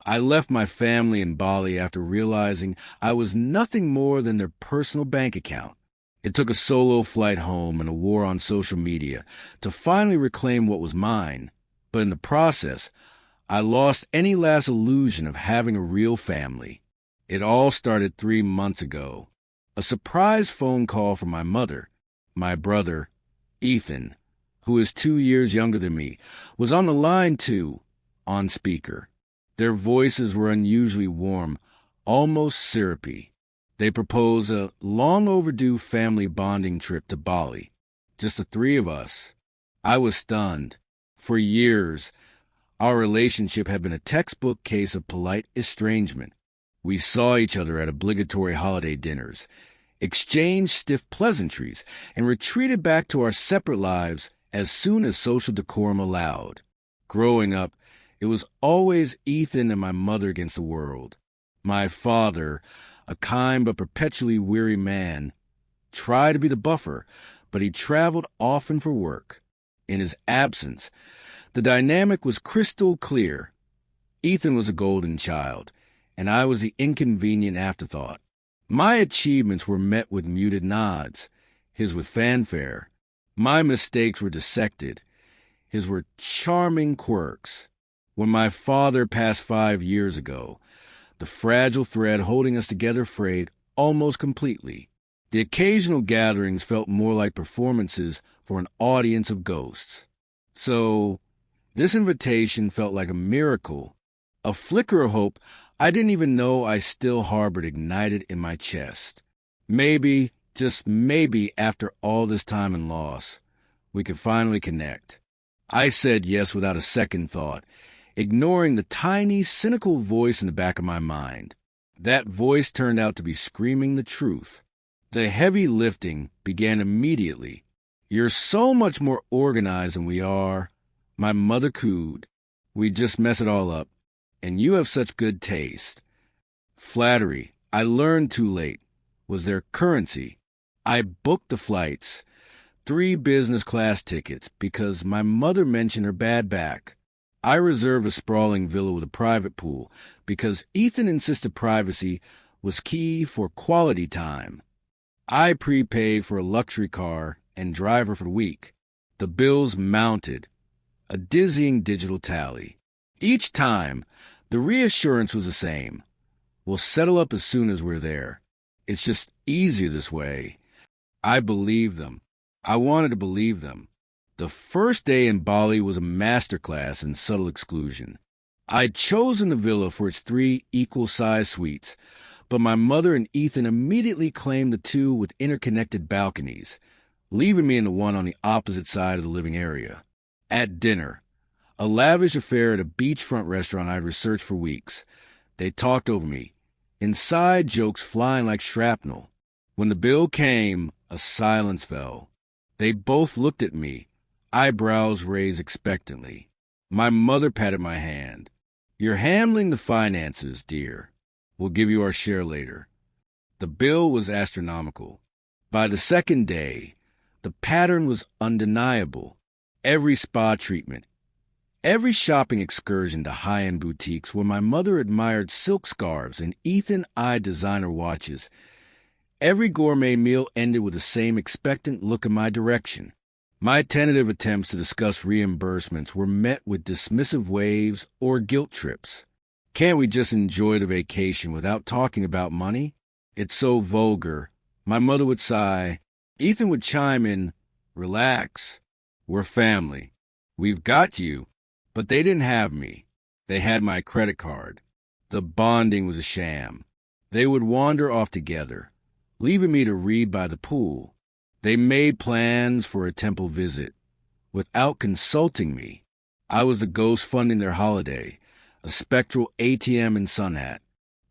I left my family in Bali after realizing I was nothing more than their personal bank account. It took a solo flight home and a war on social media to finally reclaim what was mine, but in the process, I lost any last illusion of having a real family. It all started 3 months ago. A surprise phone call from my mother. My brother, Ethan, who is 2 years younger than me, was on the line too, on speaker. Their voices were unusually warm, almost syrupy. They proposed a long-overdue family bonding trip to Bali. Just the three of us. I was stunned. For years, our relationship had been a textbook case of polite estrangement. We saw each other at obligatory holiday dinners, exchanged stiff pleasantries, and retreated back to our separate lives as soon as social decorum allowed. Growing up, it was always Ethan and my mother against the world. My father, a kind but perpetually weary man, tried to be the buffer, but he traveled often for work. In his absence, the dynamic was crystal clear. Ethan was a golden child, and I was the inconvenient afterthought. My achievements were met with muted nods, his with fanfare. My mistakes were dissected, his were charming quirks. When my father passed 5 years ago, the fragile thread holding us together frayed almost completely. The occasional gatherings felt more like performances for an audience of ghosts. So, this invitation felt like a miracle, a flicker of hope I didn't even know I still harbored ignited in my chest. Maybe, just maybe, after all this time and loss, we could finally connect. I said yes without a second thought, ignoring the tiny, cynical voice in the back of my mind. That voice turned out to be screaming the truth. The heavy lifting began immediately. "You're so much more organized than we are," my mother cooed. "We just mess it all up. And you have such good taste." Flattery, I learned too late, was their currency. I booked the flights, 3 business class tickets, because my mother mentioned her bad back. I reserved a sprawling villa with a private pool because Ethan insisted privacy was key for quality time. I prepaid for a luxury car and driver for the week. The bills mounted, a dizzying digital tally. Each time, the reassurance was the same. We'll settle up as soon as we're there. It's just easier this way. I believed them. I wanted to believe them. The first day in Bali was a masterclass in subtle exclusion. I'd chosen the villa for its 3 equal-sized suites, but my mother and Ethan immediately claimed the 2 with interconnected balconies, leaving me in the one on the opposite side of the living area. At dinner, a lavish affair at a beachfront restaurant I'd researched for weeks, they talked over me, inside jokes flying like shrapnel. When the bill came, a silence fell. They both looked at me, eyebrows raised expectantly. My mother patted my hand. "You're handling the finances, dear. We'll give you our share later." The bill was astronomical. By the second day, the pattern was undeniable. Every spa treatment, every shopping excursion to high-end boutiques where my mother admired silk scarves and Ethan eyed designer watches, every gourmet meal ended with the same expectant look in my direction. My tentative attempts to discuss reimbursements were met with dismissive waves or guilt trips. "Can't we just enjoy the vacation without talking about money? It's so vulgar." My mother would sigh. Ethan would chime in, "Relax. We're family. We've got you." But they didn't have me. They had my credit card. The bonding was a sham. They would wander off together, leaving me to read by the pool. They made plans for a temple visit without consulting me. I was the ghost funding their holiday, a spectral ATM and sun hat.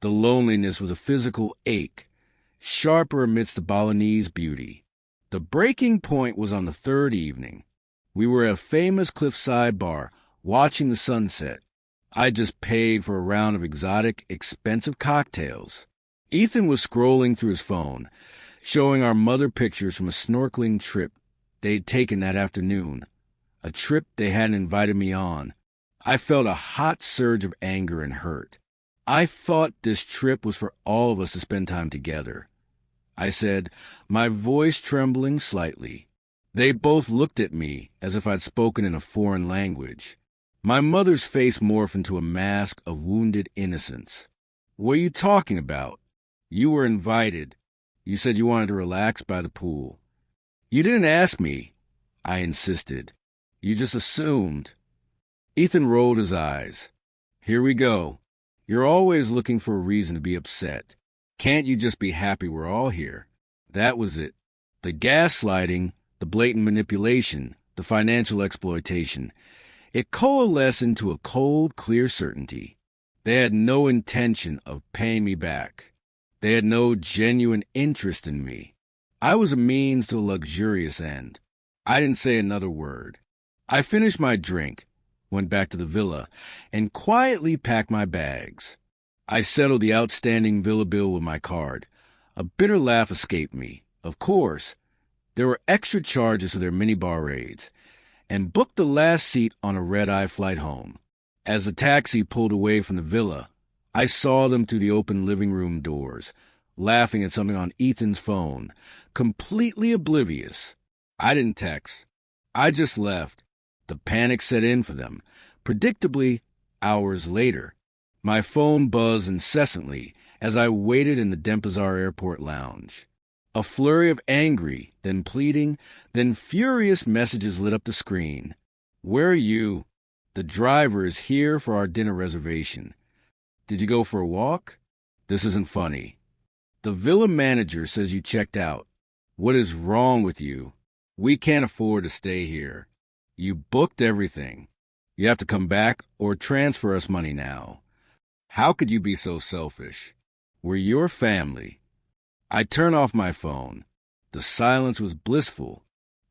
The loneliness was a physical ache, sharper amidst the Balinese beauty. The breaking point was on the 3rd evening. We were at a famous cliffside bar, watching the sunset. I just paid for a round of exotic, expensive cocktails. Ethan was scrolling through his phone, showing our mother pictures from a snorkeling trip they'd taken that afternoon, a trip they hadn't invited me on. I felt a hot surge of anger and hurt. I thought this trip was for all of us to spend time together, I said, my voice trembling slightly. They both looked at me as if I'd spoken in a foreign language. My mother's face morphed into a mask of wounded innocence. What are you talking about? You were invited. You said you wanted to relax by the pool. You didn't ask me, I insisted. You just assumed. Ethan rolled his eyes. Here we go. You're always looking for a reason to be upset. Can't you just be happy we're all here? That was it. The gaslighting, the blatant manipulation, the financial exploitation. It coalesced into a cold, clear certainty. They had no intention of paying me back. They had no genuine interest in me. I was a means to a luxurious end. I didn't say another word. I finished my drink, went back to the villa, and quietly packed my bags. I settled the outstanding villa bill with my card. A bitter laugh escaped me. Of course, there were extra charges for their minibar raids, and booked the last seat on a red-eye flight home. As the taxi pulled away from the villa, I saw them through the open living room doors, laughing at something on Ethan's phone, completely oblivious. I didn't text. I just left. The panic set in for them. Predictably, hours later, my phone buzzed incessantly as I waited in the Denpasar airport lounge. A flurry of angry, then pleading, then furious messages lit up the screen. Where are you? The driver is here for our dinner reservation. Did you go for a walk? This isn't funny. The villa manager says you checked out. What is wrong with you? We can't afford to stay here. You booked everything. You have to come back or transfer us money now. How could you be so selfish? We're your family. I turned off my phone. The silence was blissful.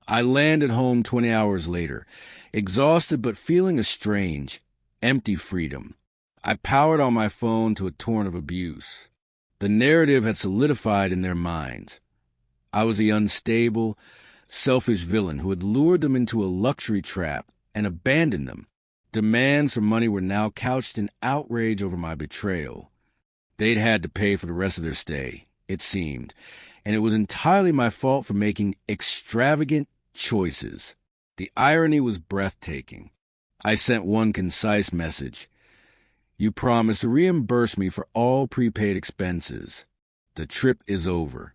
I landed home 20 hours later, exhausted but feeling a strange, empty freedom. I powered on my phone to a torrent of abuse. The narrative had solidified in their minds. I was the unstable, selfish villain who had lured them into a luxury trap and abandoned them. Demands for money were now couched in outrage over my betrayal. They'd had to pay for the rest of their stay, it seemed, and it was entirely my fault for making extravagant choices. The irony was breathtaking. I sent one concise message. You promised to reimburse me for all prepaid expenses. The trip is over.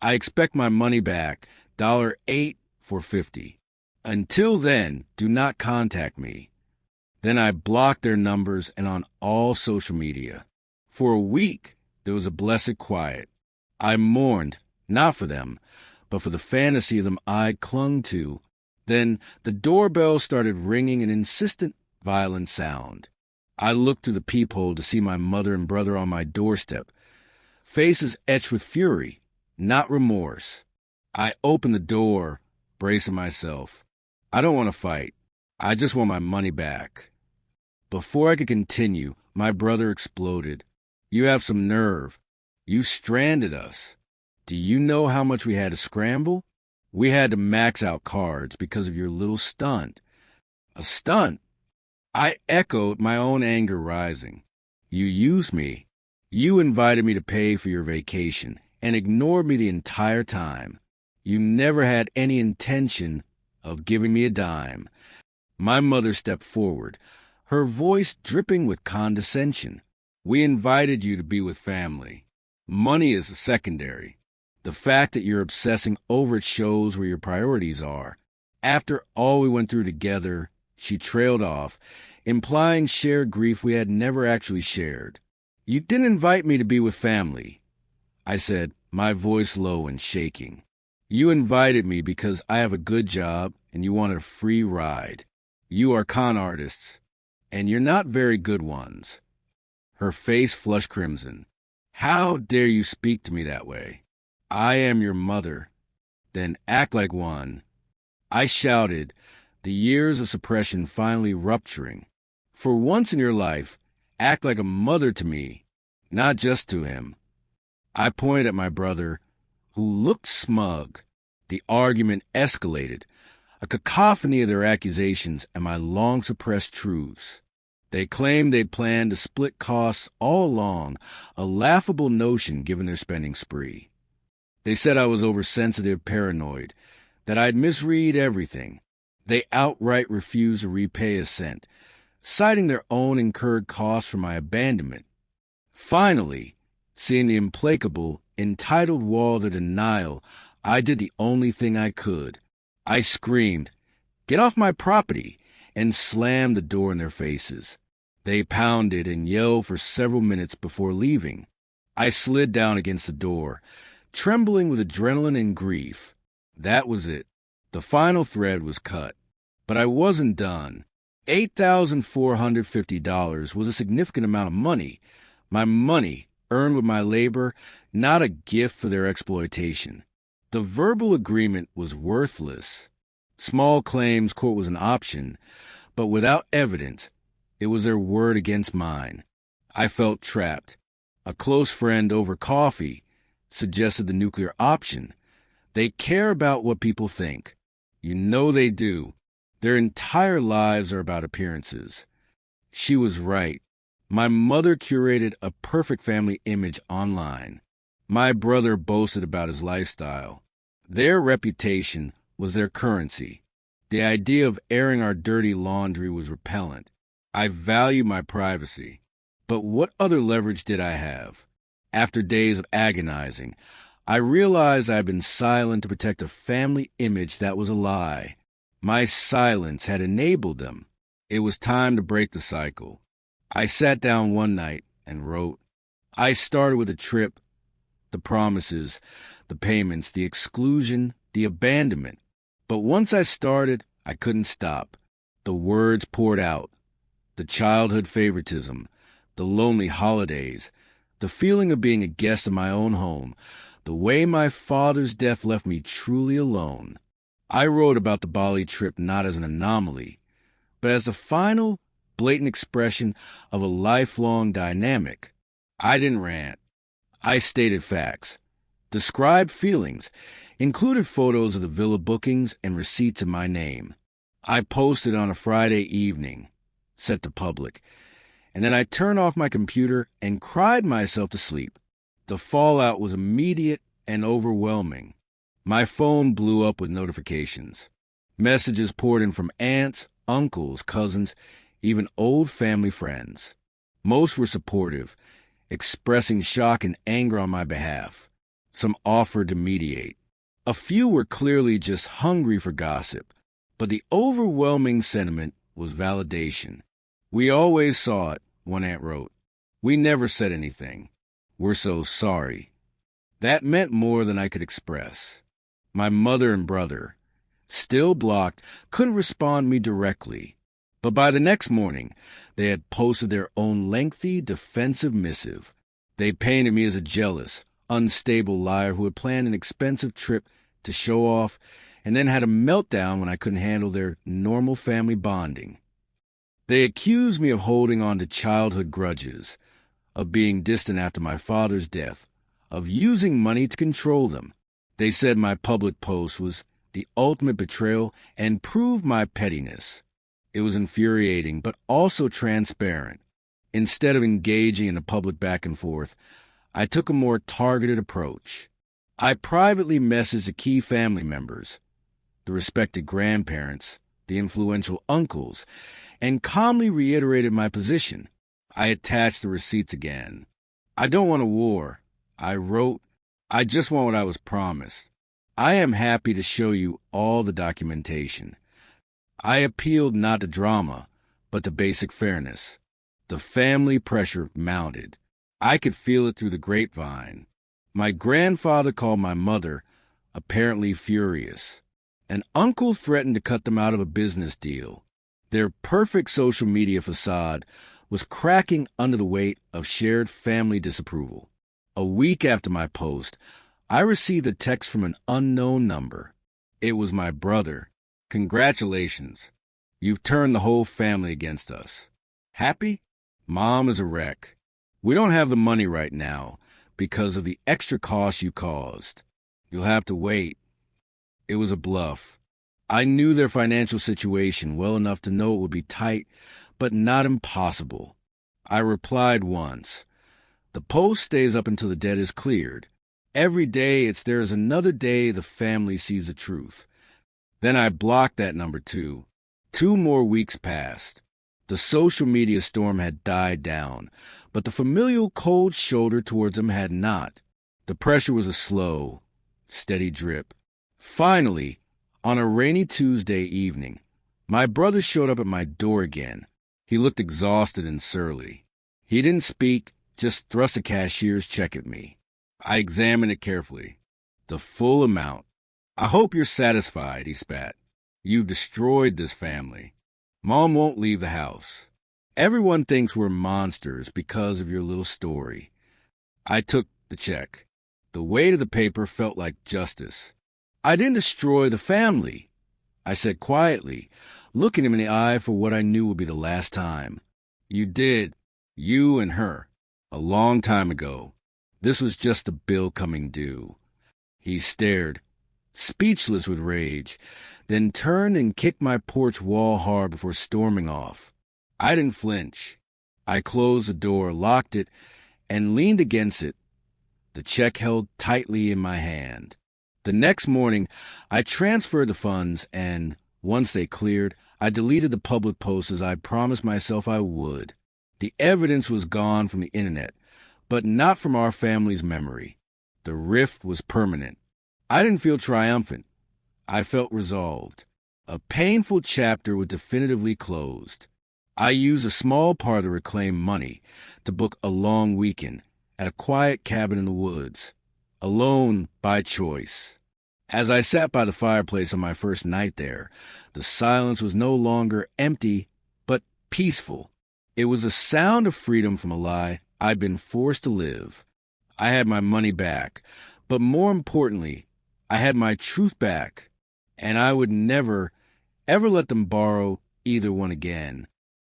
I expect my money back, $8 for 50. Until then, do not contact me. Then I blocked their numbers and on all social media. For a week, there was a blessed quiet. I mourned, not for them, but for the fantasy of them I clung to. Then the doorbell started ringing an insistent, violent sound. I looked through the peephole to see my mother and brother on my doorstep, faces etched with fury, not remorse. I opened the door, bracing myself. I don't want to fight. I just want my money back. Before I could continue, my brother exploded. You have some nerve. You stranded us. Do you know how much we had to scramble? We had to max out cards because of your little stunt. A stunt? I echoed, my own anger rising. You used me. You invited me to pay for your vacation and ignored me the entire time. You never had any intention of giving me a dime. My mother stepped forward, her voice dripping with condescension. We invited you to be with family. Money is secondary. The fact that you're obsessing over it shows where your priorities are. After all we went through together, she trailed off, implying shared grief we had never actually shared. You didn't invite me to be with family, I said, my voice low and shaking. You invited me because I have a good job and you wanted a free ride. You are con artists, and you're not very good ones. Her face flushed crimson. How dare you speak to me that way? I am your mother. Then act like one. I shouted, the years of suppression finally rupturing. For once in your life, act like a mother to me, not just to him. I pointed at my brother, who looked smug. The argument escalated, a cacophony of their accusations and my long-suppressed truths. They claimed they'd planned to split costs all along, a laughable notion given their spending spree. They said I was oversensitive, paranoid, that I'd misread everything. They outright refused to repay a cent, citing their own incurred costs for my abandonment. Finally, seeing the implacable, entitled wall of denial, I did the only thing I could. I screamed, "Get off my property!" and slammed the door in their faces. They pounded and yelled for several minutes before leaving. I slid down against the door, trembling with adrenaline and grief. That was it. The final thread was cut. But I wasn't done. $8,450 was a significant amount of money. My money, earned with my labor, not a gift for their exploitation. The verbal agreement was worthless. Small claims court was an option, but without evidence, it was their word against mine. I felt trapped. A close friend over coffee suggested the nuclear option. They care about what people think. You know they do. Their entire lives are about appearances. She was right. My mother curated a perfect family image online. My brother boasted about his lifestyle. Their reputation was their currency. The idea of airing our dirty laundry was repellent. I value my privacy. But what other leverage did I have? After days of agonizing, I realized I had been silent to protect a family image that was a lie. My silence had enabled them. It was time to break the cycle. I sat down one night and wrote. I started with a trip, the promises, the payments, the exclusion, the abandonment. But once I started, I couldn't stop. The words poured out. The childhood favoritism, the lonely holidays, the feeling of being a guest in my own home, the way my father's death left me truly alone. I wrote about the Bali trip not as an anomaly, but as a final, blatant expression of a lifelong dynamic. I didn't rant. I stated facts, described feelings, included photos of the villa bookings and receipts in my name. I posted on a Friday evening, set to public, and then I turned off my computer and cried myself to sleep. The fallout was immediate and overwhelming. My phone blew up with notifications. Messages poured in from aunts, uncles, cousins, even old family friends. Most were supportive, expressing shock and anger on my behalf. Some offered to mediate. A few were clearly just hungry for gossip, but the overwhelming sentiment was validation. "We always saw it," one aunt wrote. "We never said anything. We're so sorry." That meant more than I could express. My mother and brother, still blocked, couldn't respond to me directly. But by the next morning, they had posted their own lengthy, defensive missive. They painted me as a jealous, unstable liar who had planned an expensive trip to show off and then had a meltdown when I couldn't handle their normal family bonding. They accused me of holding on to childhood grudges, of being distant after my father's death, of using money to control them. They said my public post was the ultimate betrayal and proved my pettiness. It was infuriating, but also transparent. Instead of engaging in a public back and forth, I took a more targeted approach. I privately messaged the key family members, the respected grandparents, the influential uncles, and calmly reiterated my position. I attached the receipts again. "I don't want a war," I wrote. "I just want what I was promised. I am happy to show you all the documentation." I appealed not to drama, but to basic fairness. The family pressure mounted. I could feel it through the grapevine. My grandfather called my mother, apparently furious. An uncle threatened to cut them out of a business deal. Their perfect social media facade was cracking under the weight of shared family disapproval. A week after my post, I received a text from an unknown number. It was my brother. "Congratulations. You've turned the whole family against us. Happy? Mom is a wreck. We don't have the money right now because of the extra costs you caused. You'll have to wait." It was a bluff. I knew their financial situation well enough to know it would be tight, but not impossible. I replied once, "The post stays up until the debt is cleared. Every day there's another day the family sees the truth." Then I blocked that number too. 2 more weeks passed. The social media storm had died down, but the familial cold shoulder towards him had not. The pressure was a slow, steady drip. Finally, on a rainy Tuesday evening, my brother showed up at my door again. He looked exhausted and surly. He didn't speak, just thrust a cashier's check at me. I examined it carefully. The full amount. "I hope you're satisfied," he spat. "You've destroyed this family. Mom won't leave the house. Everyone thinks we're monsters because of your little story." I took the check. The weight of the paper felt like justice. "I didn't destroy the family," I said quietly, looking him in the eye for what I knew would be the last time. "You did. You and her. A long time ago. This was just the bill coming due." He stared, speechless with rage, then turned and kicked my porch wall hard before storming off. I didn't flinch. I closed the door, locked it, and leaned against it, the check held tightly in my hand. The next morning, I transferred the funds, and once they cleared, I deleted the public posts as I promised myself I would. The evidence was gone from the internet, but not from our family's memory. The rift was permanent. I didn't feel triumphant. I felt resolved. A painful chapter was definitively closed. I used a small part of the reclaimed money to book a long weekend at a quiet cabin in the woods, alone by choice. As I sat by the fireplace on my first night there, the silence was no longer empty, but peaceful. It was the sound of freedom from a lie I'd been forced to live. I had my money back, but more importantly, I had my truth back, and I would never, ever let them borrow either one again.